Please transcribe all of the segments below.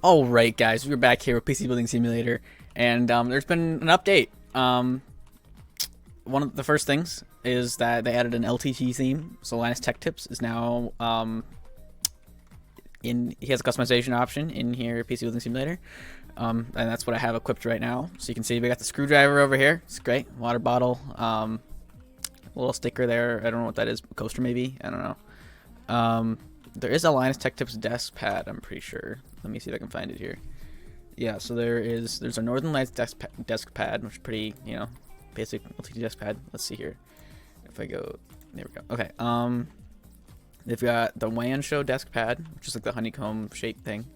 Alright guys, we're back here with PC Building Simulator, and there's been an update. One of the first things is that they added an LTT theme, so Linus Tech Tips is now, he has a customization option in here, PC Building Simulator, and that's what I have equipped right now. So you can see we got the screwdriver over here, it's great, water bottle, a little sticker there, I don't know what that is, coaster maybe, I don't know. There is a Linus Tech Tips desk pad, I'm pretty sure. Let me see if I can find it here. Yeah, so there's a Northern Lights desk pad, which is pretty, basic LTT desk pad. Let's see here. If I go, there we go. Okay, they've got the WAN show desk pad, which is like the honeycomb shape thing.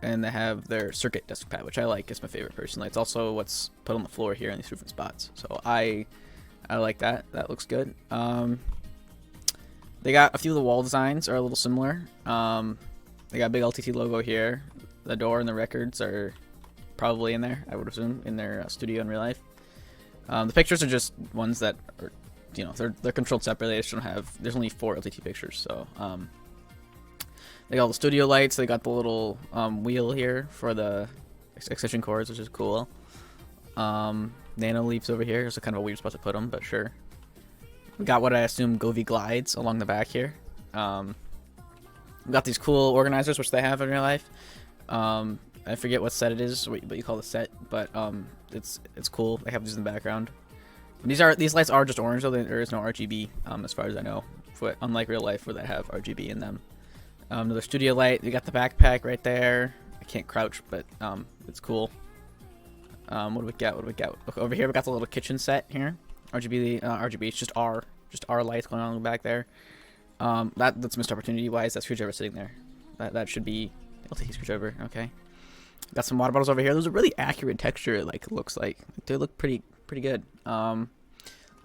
And they have their circuit desk pad, which I like. It's my favorite personally. It's also what's put on the floor here in these different spots. So I like that. That looks good. They got a few of the wall designs are a little similar. They got a big LTT logo here. The door and the records are probably in there, I would assume, in their studio in real life. The pictures are just ones that are, they're controlled separately. They just don't have. There's only 4 LTT pictures, so they got all the studio lights. They got the little wheel here for the extension cords, which is cool. Nano leaves over here. It's kind of a weird spot to put them, but sure. We got what I assume Govee glides along the back here. We got these cool organizers, which they have in real life. I forget what set it is, what you call the set, but it's cool. They have these in the background. These lights are just orange, though. There is no RGB, as far as I know. Unlike real life, where they have RGB in them. Another studio light. We got the backpack right there. I can't crouch, but it's cool. What do we got? Look, over here we got the little kitchen set here. RGB. It's just R lights going on in the back there. That's missed opportunity. Why is that screwdriver sitting there? That should be LTT screwdriver. Okay. Got some water bottles over here. There's a really accurate texture. It looks like they look pretty good. The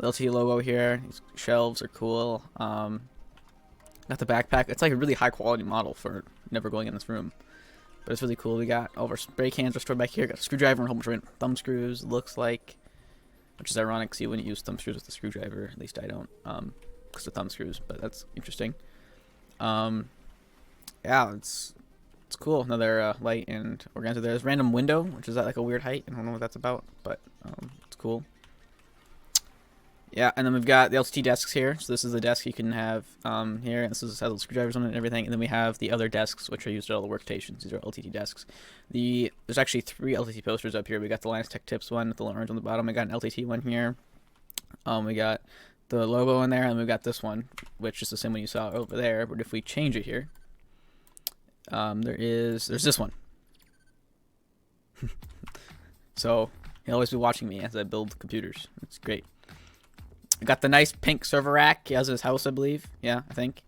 LTT logo here. These shelves are cool. Got the backpack. It's like a really high quality model for never going in this room, but it's really cool. We got all of our spray cans are stored back here. Got a screwdriver and a whole bunch of thumb screws. Looks like. Which is ironic because you wouldn't use thumb screws with the screwdriver. At least I don't, because of thumb screws. But that's interesting. Yeah, it's cool. Another light and organizer. There's random window, which is at like a weird height. I don't know what that's about, but it's cool. Yeah, and then we've got the LTT desks here. So this is the desk you can have here. And this has the screwdrivers on it and everything. And then we have the other desks, which are used at all the workstations. These are LTT desks. There's actually 3 LTT posters up here. We got the Linus Tech Tips one with the orange on the bottom. We got an LTT one here. We got the logo in there, and we got this one, which is the same one you saw over there. But if we change it here, there's this one. So he'll always be watching me as I build computers. It's great. We got the nice pink server rack. He has his house, I believe. Yeah, I think.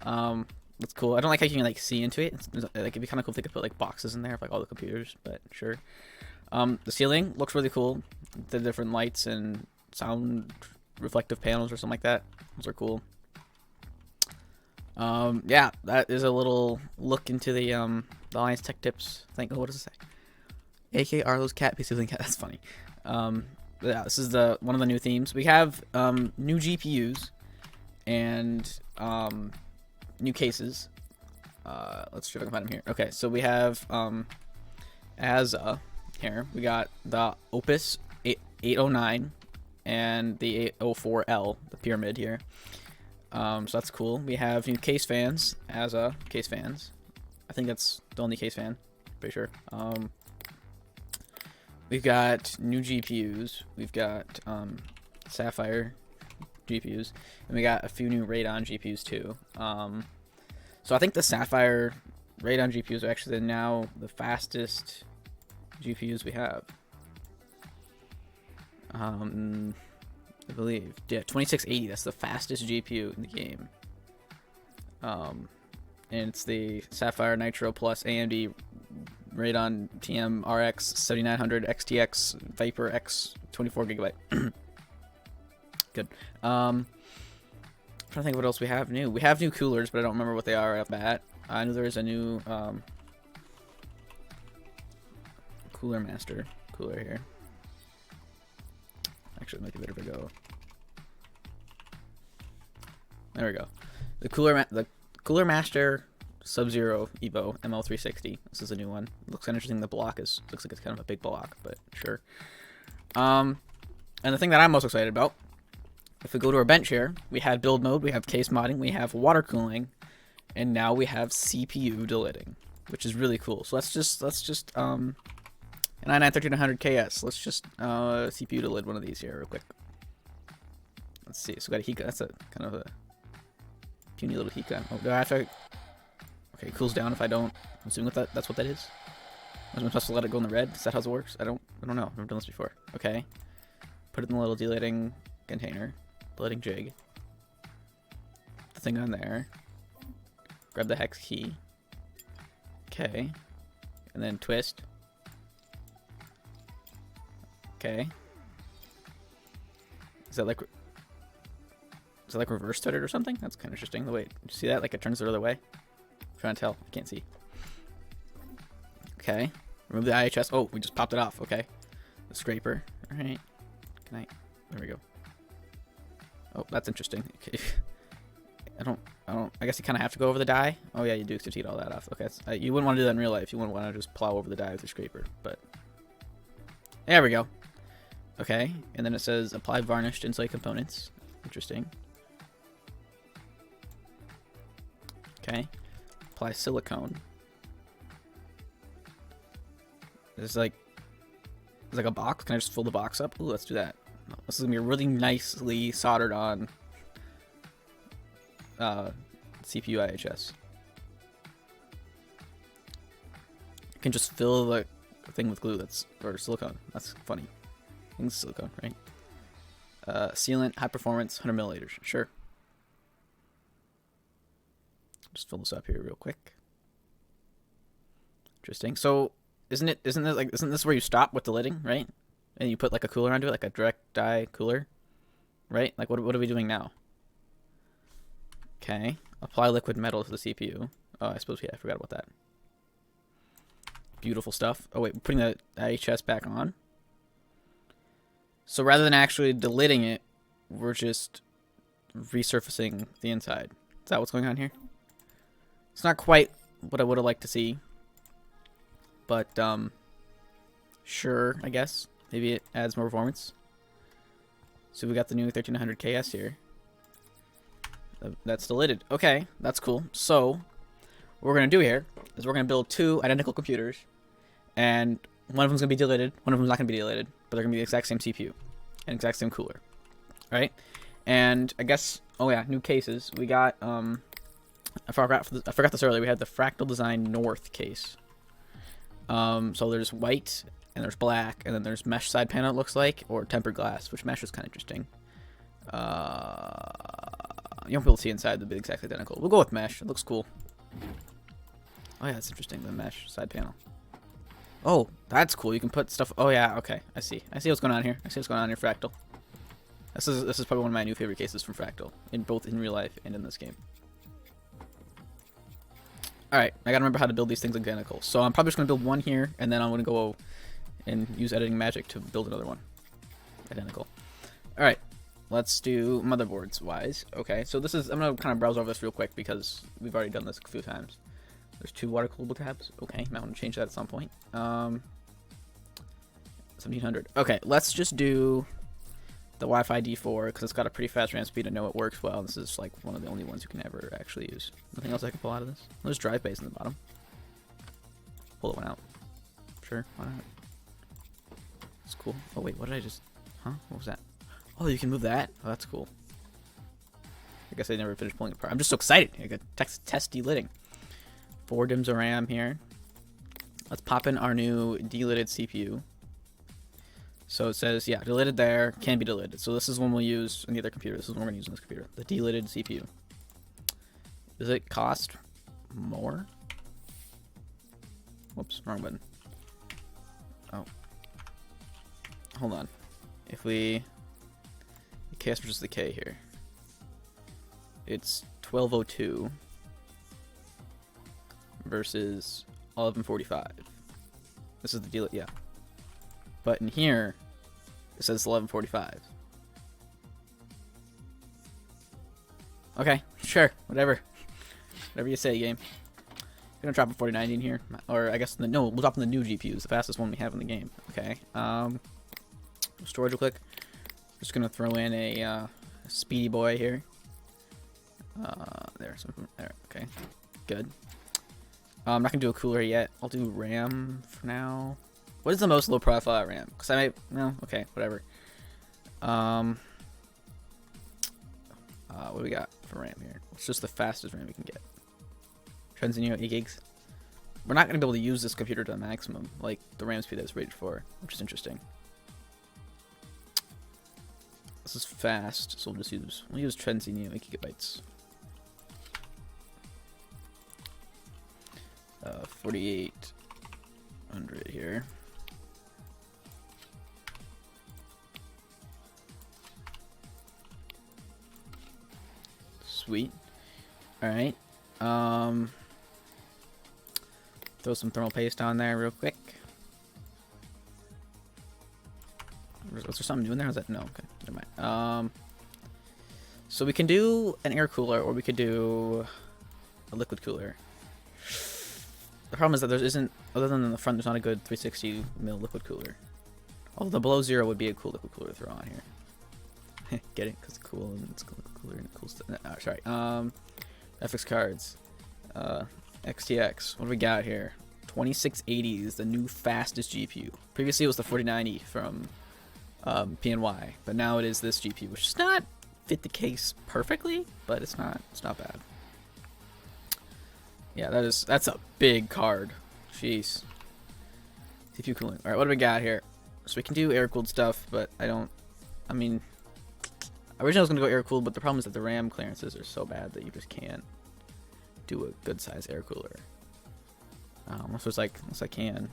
That's cool. I don't like how you can see into it. It'd be kind of cool if they could put like boxes in there of like all the computers, but sure. The ceiling looks really cool. The different lights and sound reflective panels or something like that. Those are cool. Yeah, that is a little look into the Linus Tech Tips thing. Oh, what does it say? AK Arlo's cat, PC Building cat. That's funny. Yeah, this is one of the new themes. We have new GPUs and new cases. Let's see if I can find them here. Okay, so we have here. We got the Opus 809 and the 804L, the pyramid here. So that's cool. We have new case fans, case fans. I think that's the only case fan. Pretty sure. We've got new GPUs. We've got Sapphire GPUs, and we got a few new Radeon GPUs too. So I think the Sapphire Radeon GPUs are actually now the fastest GPUs we have. I believe, yeah, 2680. That's the fastest GPU in the game. And it's the Sapphire Nitro Plus AMD Radeon TM RX 7900 XTX Viper X 24GB. Good. Trying to think what else we have new. We have new coolers, but I don't remember what they are right off the bat. I know there's a new cooler master cooler here. Actually, make a bit of a go. There we go. The cooler master Sub-Zero Evo ML360. This is a new one. Looks kind of interesting. The block looks like it's kind of a big block, but sure. And the thing that I'm most excited about, if we go to our bench here, we had build mode, we have case modding, we have water cooling, and now we have CPU delidding, which is really cool. So let's just an i9-1300KS. Let's just CPU delid one of these here real quick. Let's see. So we got a heat gun. That's a kind of a puny little heat gun. Oh, do I have to? Okay, it cools down if I don't. I'm assuming that's what that is. I'm supposed to let it go in the red. Is that how it works? I don't know. I've never done this before. Okay. Put it in the little delidding container. Delidding jig. Put the thing on there. Grab the hex key. Okay. And then twist. Okay. Is that like reverse threaded or something? That's kind of interesting. The way, you see that? Like it turns the other way. I'm trying to tell. I can't see. Okay. Remove the IHS. Oh, we just popped it off. Okay. The scraper. All right. Good night. There we go. Oh, that's interesting. Okay. I guess you kind of have to go over the die. Oh yeah, you do to eat all that off. Okay. You wouldn't want to do that in real life. You wouldn't want to just plow over the die with your scraper. But there we go. Okay. And then it says apply varnish to insulate components. Interesting. Okay. Apply silicone. There's like a box. Can I just fill the box up? Ooh, let's do that. This is gonna be a really nicely soldered on CPU IHS. You can just fill the thing with glue or silicone. That's funny. I think it's silicone, right? Sealant, high performance, 100 milliliters. Sure. Just fill this up here real quick. Interesting. So isn't this where you stop with the lidding, right? And you put like a cooler onto it, like a direct die cooler, right? Like what are we doing now? Okay. Apply liquid metal to the CPU. Oh, I suppose, yeah, I forgot about that. Beautiful stuff. Oh wait, we're putting the IHS back on. So rather than actually delidding it, we're just resurfacing the inside. Is that what's going on here? It's not quite what I would have liked to see. But, sure, I guess. Maybe it adds more performance. So we got the new 1300KS here. That's delidded. Okay, that's cool. So, what we're going to do here is we're going to build two identical computers. And one of them's going to be delidded. One of them's not going to be delidded. But they're going to be the exact same CPU. And exact same cooler. Right? And I guess, oh yeah, new cases. We got, I forgot this earlier. We had the Fractal Design North case. So there's white, and there's black, and then there's mesh side panel, it looks like, or tempered glass, which mesh is kind of interesting. You won't be able to see inside, they'll be exactly identical. We'll go with mesh. It looks cool. Oh yeah, that's interesting, the mesh side panel. Oh, that's cool. You can put stuff. Oh yeah, okay. I see what's going on here. I see what's going on here, Fractal. This is probably one of my new favorite cases from Fractal, both in real life and in this game. Alright, I gotta remember how to build these things identical. So I'm probably just gonna build one here, and then I'm gonna go and use editing magic to build another one. Identical. Alright, let's do motherboards wise. Okay, so this is, I'm gonna kind of browse over this real quick because we've already done this a few times. There's two water coolable tabs. Okay, might want to change that at some point. 1700. Okay, let's just do the Wi-Fi D4 because it's got a pretty fast RAM speed. I know it works well. This is like one of the only ones you can ever actually use. Nothing else I can pull out of this. There's drive bays in the bottom. Pull it one out. Sure, why not? It's cool. Oh wait, what did I just? Huh? What was that? Oh, you can move that. Oh, that's cool. I guess I never finished pulling it apart. I'm just so excited. I got test delidding. 4 DIMMs of RAM here. Let's pop in our new delidded CPU. So it says, yeah, delidded there, can be delidded. So this is one we'll use in the other computer. This is one we're going to use on this computer. The delidded CPU. Does it cost more? Whoops, wrong button. Oh. Hold on. If we... the KS versus the K here. It's 1202 versus 1145. This is the deal, yeah. But in here, it says 1145. Okay, sure, whatever. Whatever you say, game. Gonna drop a 4090 in here, or I guess no, we'll drop in the new GPUs, the fastest one we have in the game. Okay. Storage real quick. Just gonna throw in a speedy boy here. There. Okay. Good. I'm not gonna do a cooler yet. I'll do RAM for now. What is the most low profile RAM? Because I might. No. Okay. Whatever. What do we got for RAM here? It's just the fastest RAM we can get. Transneo 8 gigs. We're not going to be able to use this computer to the maximum, like the RAM speed that it's rated for, which is interesting. This is fast, so we'll use Transneo 8 gigabytes. 4800 here. Sweet. All right. Throw some thermal paste on there real quick. Was there something new in there? Was that no? Okay, never mind. So we can do an air cooler, or we could do a liquid cooler. The problem is that there isn't, other than in the front, there's not a good 360 mil liquid cooler. Although the below zero would be a cool liquid cooler to throw on here. Get it? Because it's cool and it's cooler and cool stuff. Sorry. FX cards. XTX. What do we got here? 2680 is the new fastest GPU. Previously it was the 4090 from PNY, but now it is this GPU, which does not fit the case perfectly, but it's not bad. Yeah, that's a big card. Jeez. CPU cooling. All right, what do we got here? So we can do air cooled stuff, but I mean, originally I was gonna go air cooled, but the problem is that the RAM clearances are so bad that you just can't do a good size air cooler. Unless I can.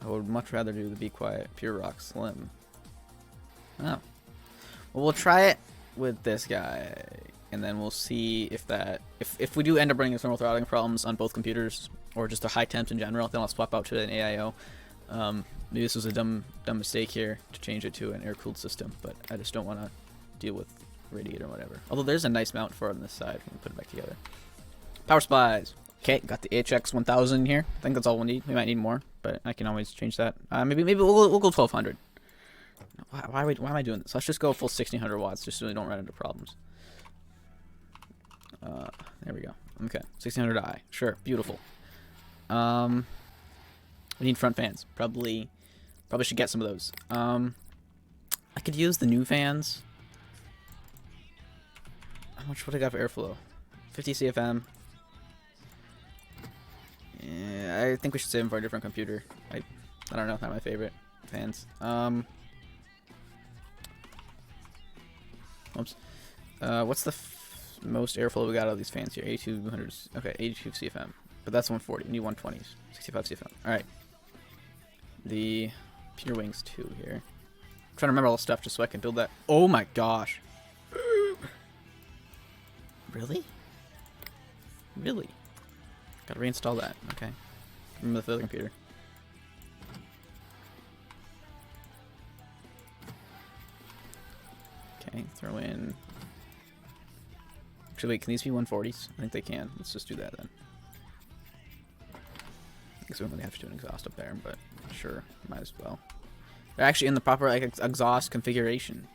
I would much rather do the Be Quiet Pure Rock Slim. Oh. Well, we'll try it with this guy, and then we'll see if if we do end up running into thermal throttling problems on both computers, or just the high temps in general, then I'll swap out to an AIO. Maybe this was a dumb mistake here to change it to an air cooled system, but I just don't want to deal with radiator or whatever. Although there's a nice mount for it on this side. We can put it back together. Power supplies. Okay, got the HX 1000 here. I think that's all we'll need. We might need more, but I can always change that. Maybe we'll go 1200. Why am I doing this? Let's just go full 1600 watts, just so we don't run into problems. There we go. Okay, 1600i. Sure, beautiful. We need front fans. Probably should get some of those. I could use the new fans. How much would I got for airflow? 50 CFM. Yeah, I think we should save them for a different computer. I don't know, not my favorite fans. Oops. What's the most airflow we got out of these fans here? 8200. Okay, 82 CFM. But that's 140. We need 120s. 65 CFM. Alright. The Peter Wings 2 here. I'm trying to remember all the stuff just so I can build that. Oh my gosh. Really? Really? Gotta reinstall that. Okay. Remember the other computer. Okay, throw in. Actually, wait, can these be 140s? I think they can. Let's just do that then. I guess we don't really have to do an exhaust up there, but sure, might as well. They're actually in the proper exhaust configuration.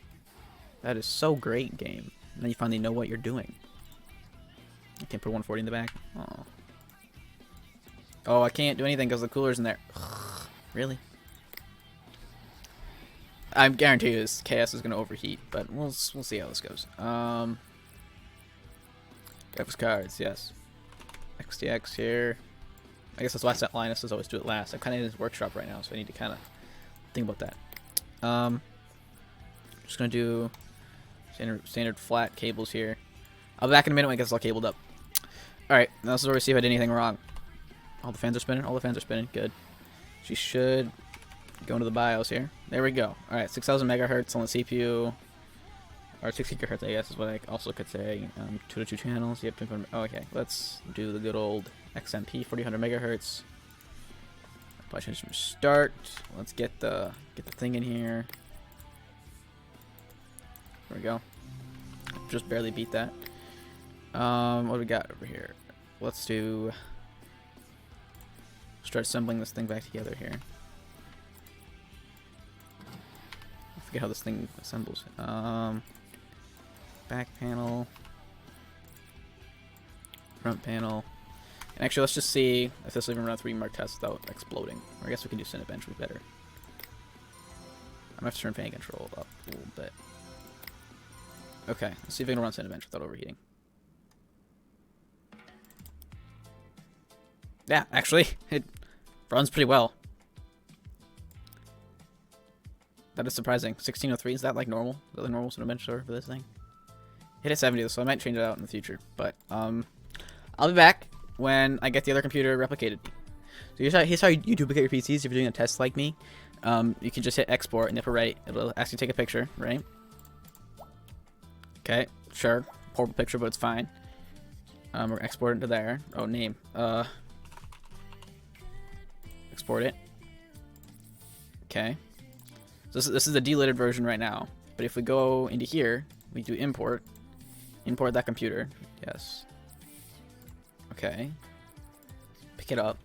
That is so great, game. And then you finally know what you're doing. I can't put 140 in the back. Oh. Oh, I can't do anything because the cooler's in there. Really? I guarantee you this KS is going to overheat, but we'll see how this goes. Graphics cards, yes. XTX here. I guess that's why Linus does always do it last. I'm kind of in his workshop right now, so I need to kind of think about that. Just going to do standard flat cables here. I'll be back in a minute when it gets all cabled up. Alright, now this is where we see if I did anything wrong. All the fans are spinning? All the fans are spinning. Good. She should go into the BIOS here. There we go. Alright, 6000 megahertz on the CPU. Or 6 gigahertz, I guess, is what I also could say. 2 to 2 channels. Yep. Oh, okay. Let's do the good old XMP 4000 megahertz. Apply change from start. Let's get the thing in here. There we go. Just barely beat that. What do we got over here? Let's start assembling this thing back together here. I forget how this thing assembles. Back panel, front panel, and actually let's just see if this will even run a 3D Mark test without exploding. Or I guess we can do Cinebench would be better. I'm gonna have to turn fan control up a little bit. Okay, let's see if we can run Cinebench without overheating. Yeah, actually, it runs pretty well. That is surprising. 1603, is that like normal? Is that the normal Cinebench for this thing? Hit at 70, so I might change it out in the future. But I'll be back when I get the other computer replicated. So here's how you duplicate your PCs if you're doing a test like me. You can just hit export in the upper right. It'll ask you to take a picture, right? Okay, sure. Horrible picture, but it's fine. We're gonna export it to there. Oh, name. Export it. Okay. So this is the delidded version right now. But if we go into here, we do import. Import that computer. Yes. Okay. Pick it up.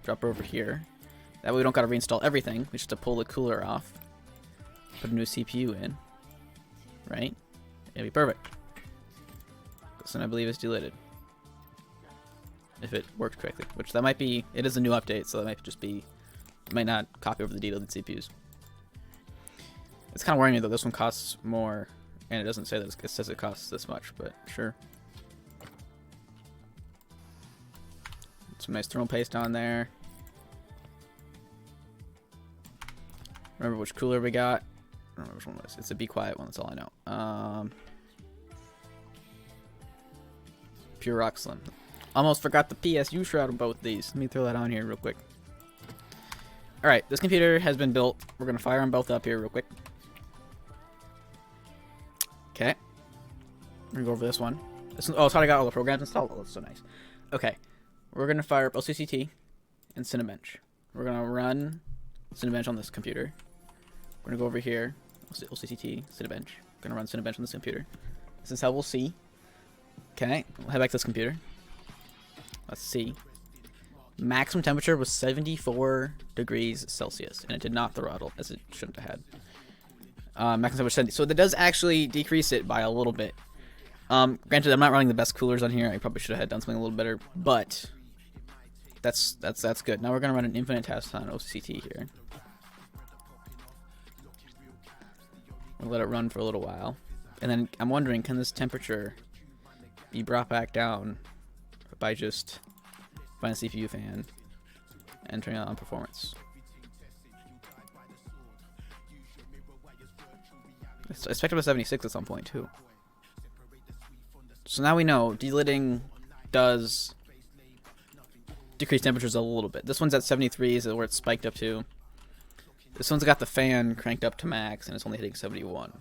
Drop it over here. That way we don't gotta reinstall everything. We just have to pull the cooler off. Put a new CPU in. Right? It'll be perfect. This one I believe is delidded. If it works correctly. Which that might be, it is a new update, so that might just be, it might not copy over the deleted CPUs. It's kind of worrying me though, this one costs more, and it doesn't say that it says it costs this much, but sure. Some nice thermal paste on there. Remember which cooler we got? I don't remember which one it was. It's a Be Quiet one, that's all I know. Pure Rock Slim. Almost forgot the PSU shroud of both these. Let me throw that on here real quick. Alright, this computer has been built. We're going to fire them both up here real quick. Okay. We're going to go over this one. Oh, it's how I got all the programs installed. Oh, that's so nice. Okay. We're going to fire up OCCT and Cinebench. We're going to run Cinebench on this computer. We're going to go over here. OCCT, Cinebench. We're going to run Cinebench on this computer. This is how we'll see. Okay. We'll head back to this computer. Let's see. Maximum temperature was 74 degrees Celsius, and it did not throttle, as it shouldn't have had. Maximum temperature 70. So that does actually decrease it by a little bit. Granted, I'm not running the best coolers on here. I probably should have done something a little better, but that's good. Now we're gonna run an infinite test on OCCT here. We'll let it run for a little while, and then I'm wondering, can this temperature be brought back down by just finding a CPU fan and turning on performance? It's expected to 76 at some point too. So now we know delidding does decrease temperatures a little bit. This one's at 73, is where it's spiked up to. This one's got the fan cranked up to max, and it's only hitting 71.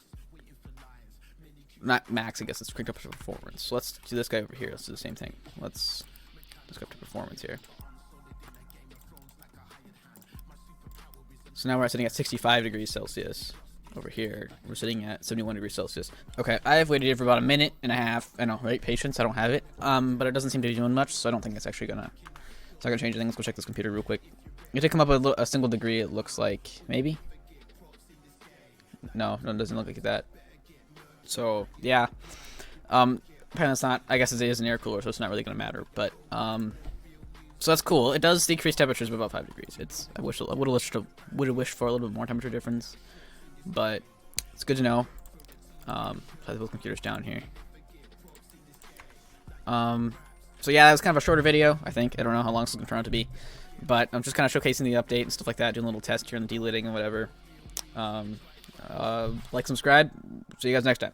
Not max, I guess it's cranked up to performance. So let's do this guy over here. Let's do the same thing. Let's go up to performance here. So now we're sitting at 65 degrees Celsius. Over here, we're sitting at 71 degrees Celsius. Okay, I have waited here for about a minute and a half. I know, right? Patience, I don't have it. But it doesn't seem to be doing much, so I don't think it's actually gonna... It's not gonna change anything. Let's go check this computer real quick. It did come up with a single degree, it looks like. Maybe? No, it doesn't look like that. So, yeah. Apparently it's not... I guess it is an air cooler, so it's not really gonna matter. But, so that's cool. It does decrease temperatures by about 5 degrees. It's... I would have wished for a little bit more temperature difference. But it's good to know. Play both computers down here. So yeah, that was kind of a shorter video, I think. I don't know how long it's going to turn out to be. But I'm just kind of showcasing the update and stuff like that, doing a little test here on the delidding and whatever. Like, subscribe. See you guys next time.